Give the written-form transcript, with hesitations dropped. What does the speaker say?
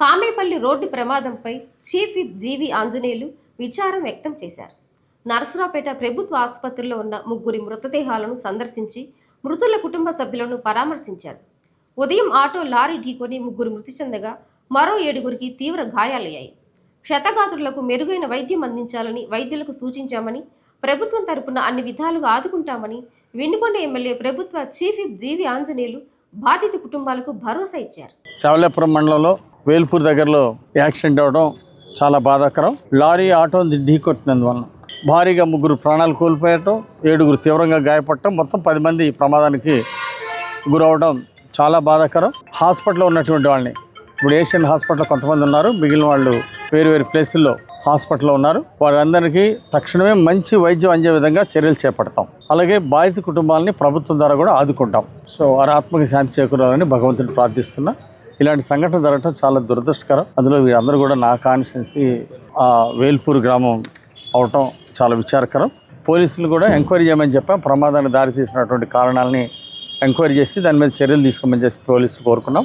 Kamepalli road ప్రమాదంపై chief whip జీవి ఆంజనేయులు విచారం వ్యక్తం చేశారు. నరసరావుపేట ప్రభుత్వ ఆసుపత్రిలో ఉన్న ముగ్గురి మృతదేహాలను సందర్శించి మృతుల కుటుంబ సభ్యులను పరామర్శించారు. ఉదయం ఆటో లారీ ఢీకొని ముగ్గురు మృతి చెందగా మరో 7గురికి తీవ్ర గాయాలయ్యాయి. క్షతగాత్రులకు మెరుగైన వైద్యం అందించాలని వైద్యులకు సూచించామని, ప్రభుత్వం తరపున అన్ని విధాలుగా ఆదుకుంటామని వినుకొండ ఎమ్మెల్యే ప్రభుత్వ చీఫ్ విప్ జీవి ఆంజనేయులు బాధిత కుటుంబాలకు భరోసా ఇచ్చారు. శవలేపురం మండలంలో వేల్పూర్ దగ్గరలో యాక్సిడెంట్ అవ్వడం చాలా బాధాకరం. లారీ ఆటో ఢీకొట్టినందువలన భారీగా ముగ్గురు ప్రాణాలు కోల్పోయటం, 7గురు తీవ్రంగా గాయపడటం, మొత్తం 10 మంది ప్రమాదానికి గురవడం చాలా బాధాకరం. హాస్పిటల్లో ఉన్నటువంటి వాళ్ళని ఇప్పుడు ఏషియన్ హాస్పిటల్లో కొంతమంది ఉన్నారు, మిగిలిన వాళ్ళు వేరు వేరు ప్లేసుల్లో హాస్పిటల్లో ఉన్నారు. వారందరికీ తక్షణమే మంచి వైద్యం అందే విధంగా చర్యలు చేపడతాం. అలాగే బాధిత కుటుంబాలని ప్రభుత్వం ద్వారా కూడా ఆదుకుంటాం. సో వారి ఆత్మకి శాంతి చేకూరాలని భగవంతుని ప్రార్థిస్తున్నా. ఇలాంటి సంఘటన జరగడం చాలా దురదృష్టకరం. అందులో వీరందరూ కూడా నా కాన్స్టిట్యున్సీ వేల్పూర్ గ్రామం అవటం చాలా విచారకరం. పోలీసులు కూడా ఎంక్వైరీ చేయమని చెప్పాం. ప్రమాదానికి దారితీసినటువంటి కారణాలని ఎంక్వైరీ చేసి దాని మీద చర్యలు తీసుకోమని చెప్పి పోలీసులు కోరుకున్నాం.